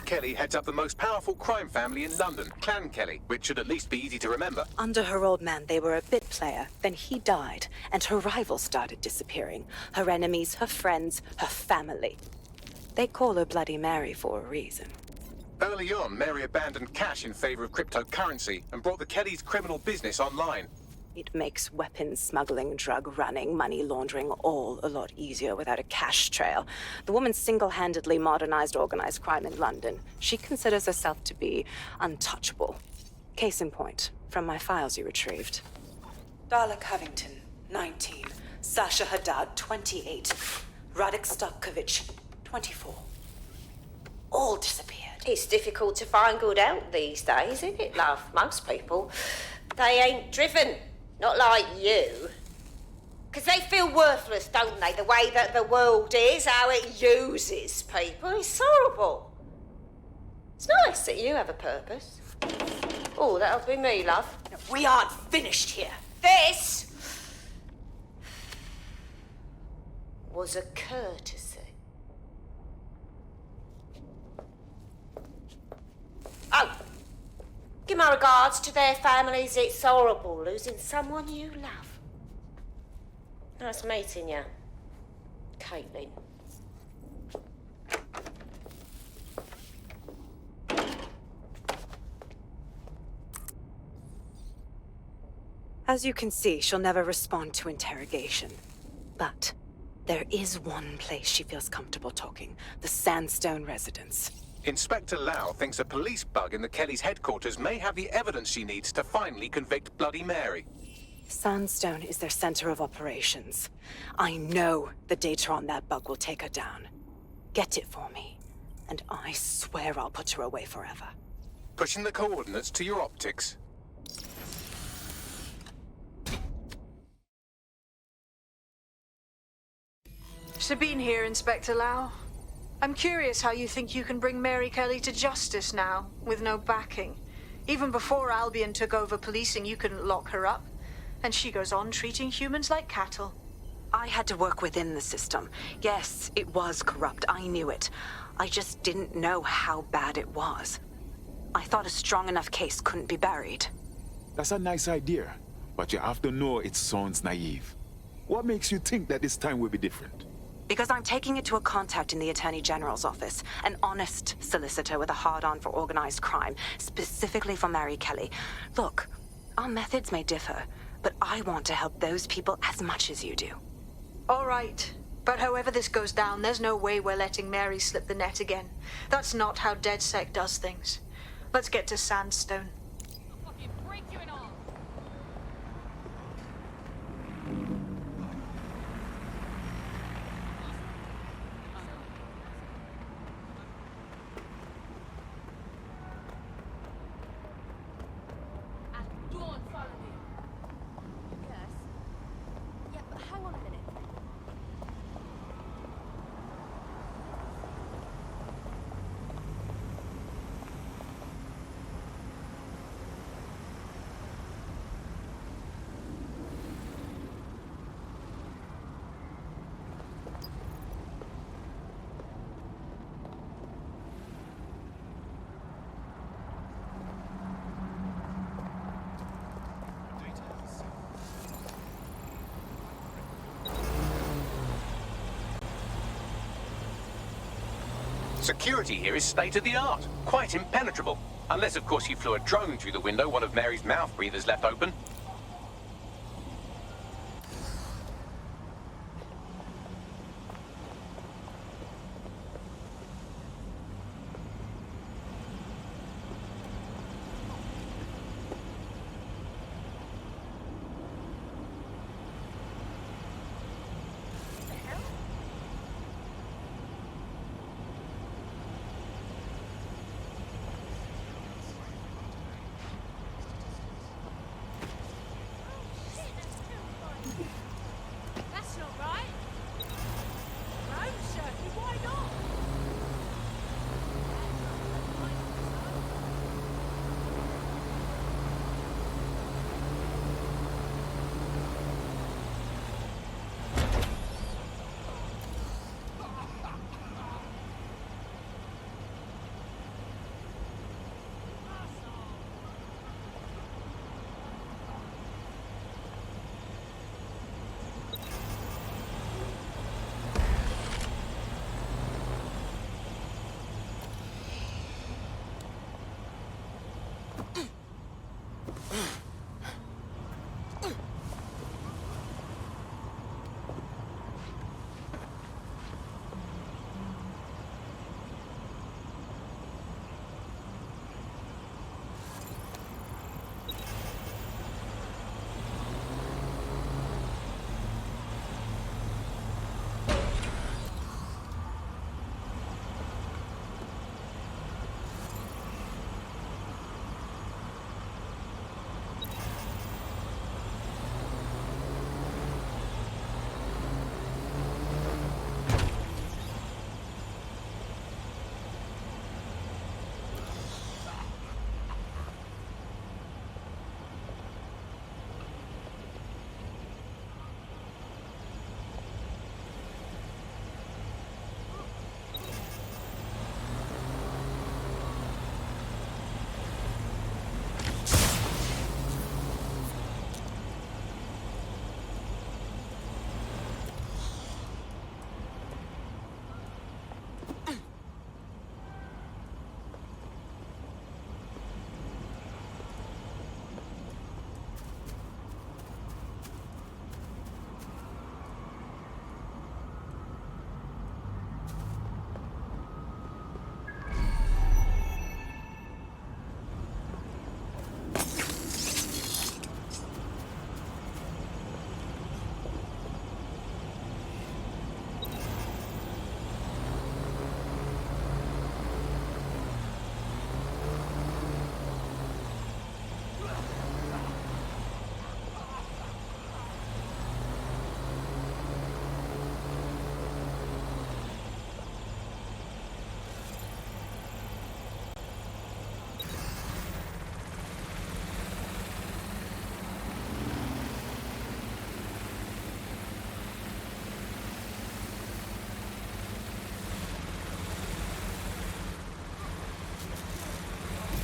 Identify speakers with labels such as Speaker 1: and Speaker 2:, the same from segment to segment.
Speaker 1: Kelley heads up the most powerful crime family in London, Clan Kelley, which should at least be easy to remember.
Speaker 2: Under her old man, they were a bit player. Then he died, and her rivals started disappearing. Her enemies, her friends, her family. They call her Bloody Mary for a reason.
Speaker 1: Early on, Mary abandoned cash in favor of cryptocurrency and brought the Kelleys' criminal business online.
Speaker 2: It makes weapons smuggling, drug running, money laundering all a lot easier without a cash trail. The woman single-handedly modernized organized crime in London. She considers herself to be untouchable. Case in point, from my files you retrieved. Darla Covington, 19. Sasha Haddad, 28. Radek Stokovich, 24. All disappeared.
Speaker 3: It's difficult to find good help these days, isn't it, love? Most people, they ain't driven. Not like you. Because they feel worthless, don't they? The way that the world is, how it uses people. It's horrible. It's nice that you have a purpose. Oh, that'll be me, love.
Speaker 2: No, we aren't finished here.
Speaker 3: This was a courtesy. Oh. Give my regards to their families. It's horrible losing someone you love. Nice meeting you, Caitlin.
Speaker 2: As you can see, she'll never respond to interrogation. But there is one place she feels comfortable talking, the Sandstone residence.
Speaker 1: Inspector Lau thinks a police bug in the Kelleys' headquarters may have the evidence she needs to finally convict Bloody Mary.
Speaker 2: Sandstone is their center of operations. I know the data on that bug will take her down. Get it for me, and I swear I'll put her away forever.
Speaker 1: Pushing the coordinates to your optics.
Speaker 4: Sabine here, Inspector Lau. I'm curious how you think you can bring Mary Kelley to justice now, with no backing. Even before Albion took over policing, you couldn't lock her up. And she goes on treating humans like cattle.
Speaker 2: I had to work within the system. Yes, it was corrupt. I knew it. I just didn't know how bad it was. I thought a strong enough case couldn't be buried.
Speaker 5: That's a nice idea, but you have to know it sounds naive. What makes you think that this time will be different?
Speaker 2: Because I'm taking it to a contact in the Attorney General's office, an honest solicitor with a hard-on for organized crime, specifically for Mary Kelley. Look, our methods may differ, but I want to help those people as much as you do.
Speaker 4: All right, but however this goes down, there's no way we're letting Mary slip the net again. That's not how DedSec does things. Let's get to Sandstone.
Speaker 1: Security here is state-of-the-art, quite impenetrable. Unless, of course, you flew a drone through the window one of Mary's mouth breathers left open.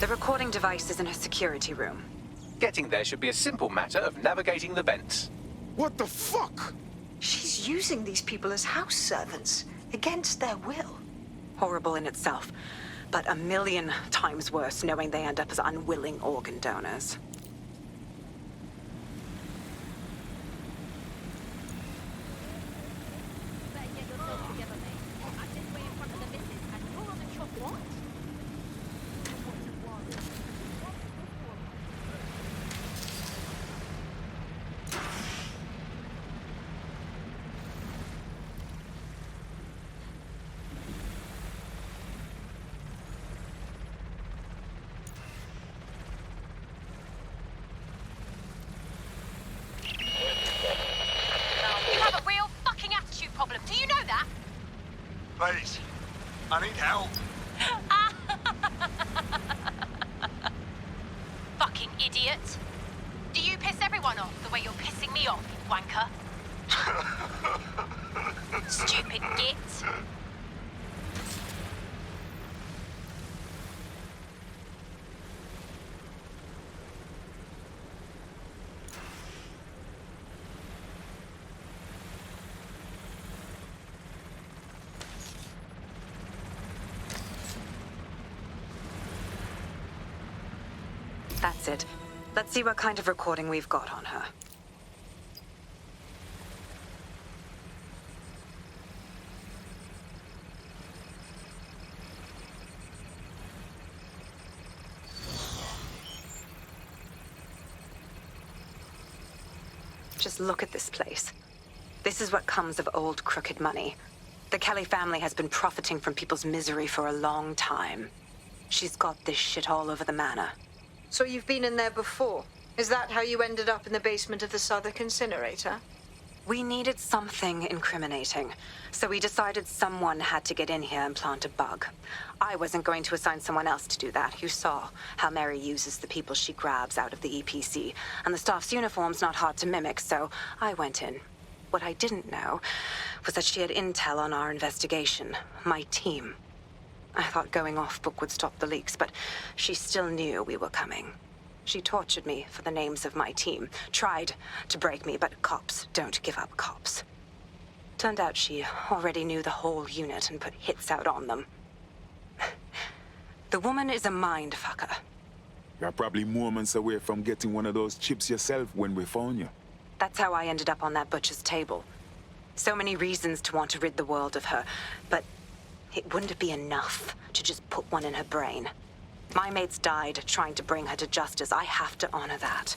Speaker 2: The recording device is in her security room.
Speaker 1: Getting there should be a simple matter of navigating the vents.
Speaker 5: What the fuck?
Speaker 4: She's using these people as house servants, against their will.
Speaker 2: Horrible in itself, but a million times worse knowing they end up as unwilling organ donors.
Speaker 6: Please, I need help.
Speaker 7: Fucking idiot. Do you piss everyone off the way you're pissing me off, you wanker? Stupid git.
Speaker 2: That's it. Let's see what kind of recording we've got on her. Just look at this place. This is what comes of old crooked money. The Kelley family has been profiting from people's misery for a long time. She's got this shit all over the manor.
Speaker 4: So you've been in there before? Is that how you ended up in the basement of the Southwark incinerator?
Speaker 2: We needed something incriminating, so we decided someone had to get in here and plant a bug. I wasn't going to assign someone else to do that. You saw how Mary uses the people she grabs out of the EPC, and the staff's uniform's not hard to mimic, so I went in. What I didn't know was that she had intel on our investigation, my team. I thought going off book would stop the leaks, but she still knew we were coming. She tortured me for the names of my team, tried to break me, but cops don't give up cops. Turned out she already knew the whole unit and put hits out on them. The woman is a mind fucker.
Speaker 5: You're probably moments away from getting one of those chips yourself when we found you.
Speaker 2: That's how I ended up on that butcher's table. So many reasons to want to rid the world of her, but it wouldn't be enough to just put one in her brain. My mates died trying to bring her to justice. I have to honor that.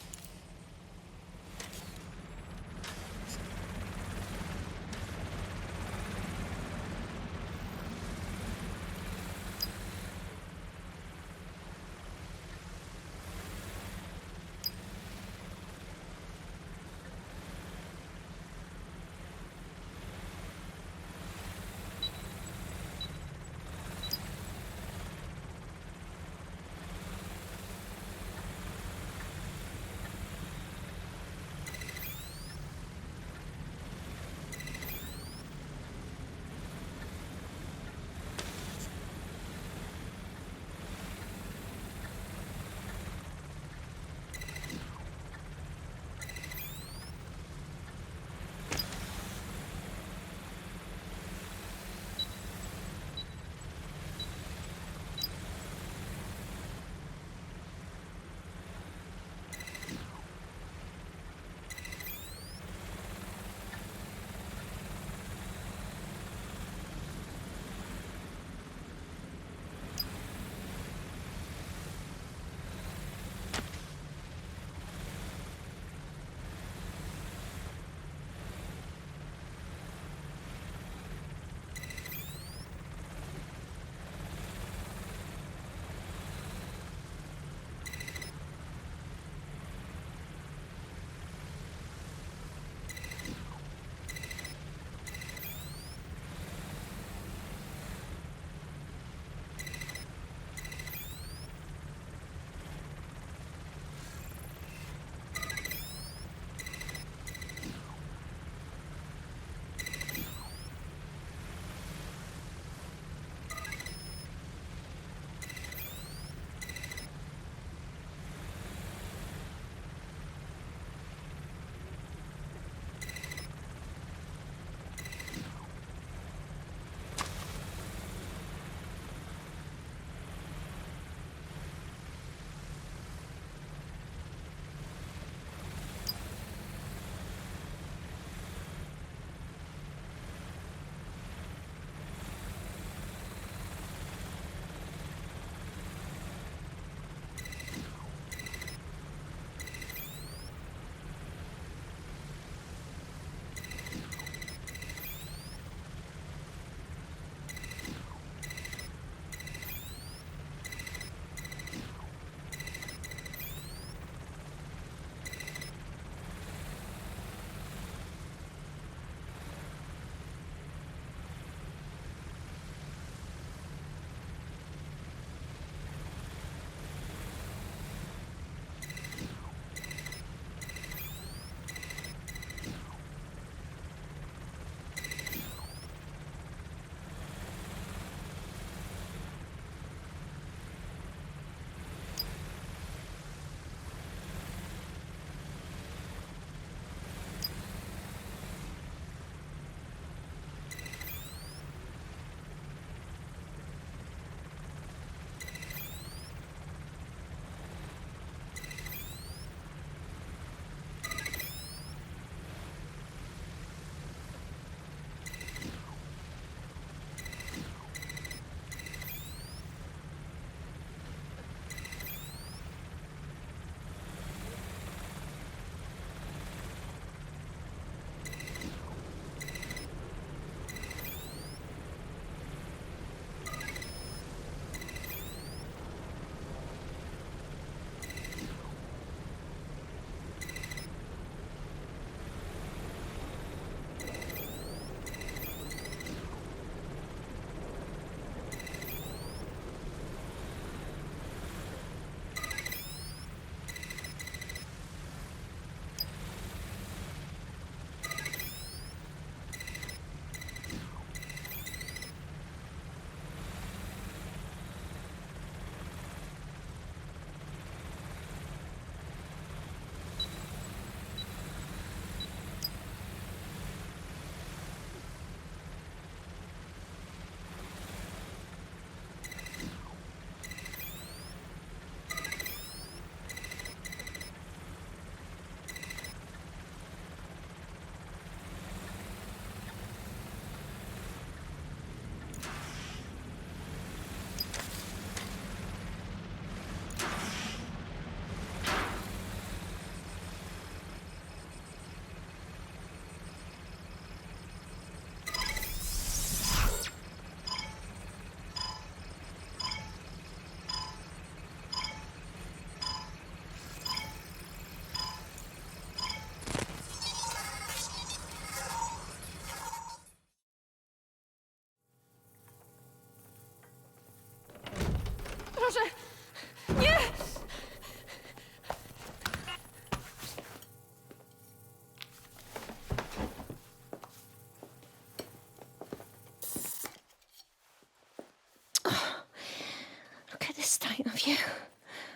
Speaker 3: you?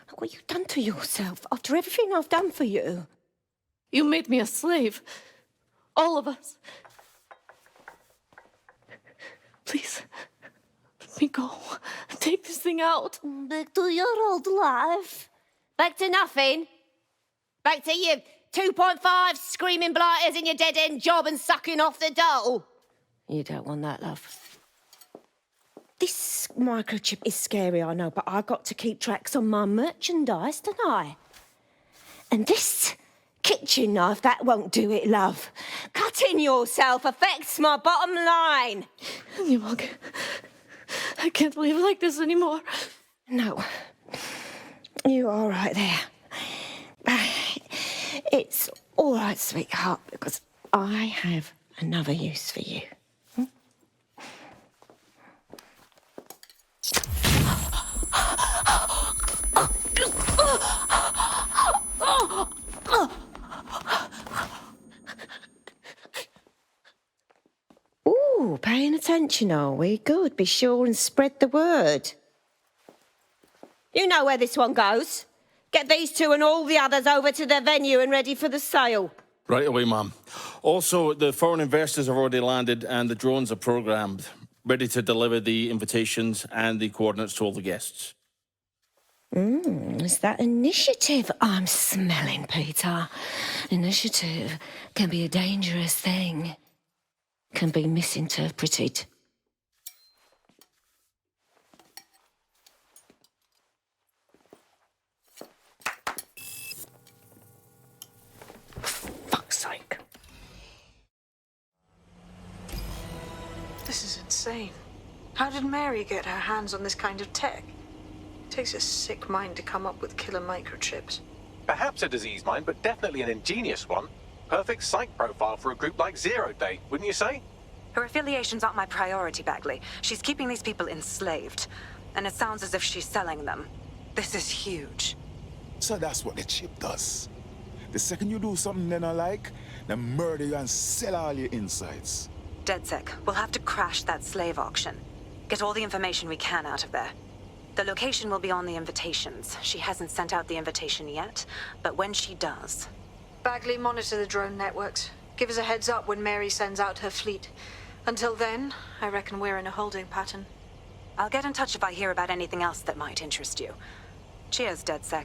Speaker 3: Look what you've done to yourself after everything I've done for you.
Speaker 8: You made me a slave. All of us. Please, let me go. Take this thing out.
Speaker 3: Back to your old life. Back to nothing. Back to you 2.5 screaming blighters in your dead-end job and sucking off the dole. You don't want that, love. This microchip is scary, I know, but I've got to keep tracks on my merchandise, don't I? And this kitchen knife, that won't do it, love. Cutting yourself affects my bottom line.
Speaker 8: I can't live like this anymore.
Speaker 3: No. You're all right there. It's all right, sweetheart, because I have another use for you. Ooh, paying attention, are we? Good. Be sure and spread the word. You know where this one goes. Get these two and all the others over to their venue and ready for the sale.
Speaker 9: Right away, ma'am. Also, the foreign investors have already landed and the drones are programmed, ready to deliver the invitations and the coordinates to all the guests.
Speaker 3: Is that initiative I'm smelling, Peter? Initiative can be a dangerous thing. Can be misinterpreted. Fuck's sake.
Speaker 4: This is insane. How did Mary get her hands on this kind of tech? It takes a sick mind to come up with killer microchips.
Speaker 1: Perhaps a diseased mind, but definitely an ingenious one. Perfect psych profile for a group like Zero Day, wouldn't you say?
Speaker 2: Her affiliations aren't my priority, Bagley. She's keeping these people enslaved. And it sounds as if she's selling them. This is huge.
Speaker 5: So that's what the chip does. The second you do something they don't like, they murder you and sell all your insides.
Speaker 2: DedSec, we'll have to crash that slave auction. Get all the information we can out of there. The location will be on the invitations. She hasn't sent out the invitation yet, but when she does...
Speaker 4: Bagley, monitor the drone networks. Give us a heads up when Mary sends out her fleet. Until then, I reckon we're in a holding pattern.
Speaker 2: I'll get in touch if I hear about anything else that might interest you. Cheers, DedSec.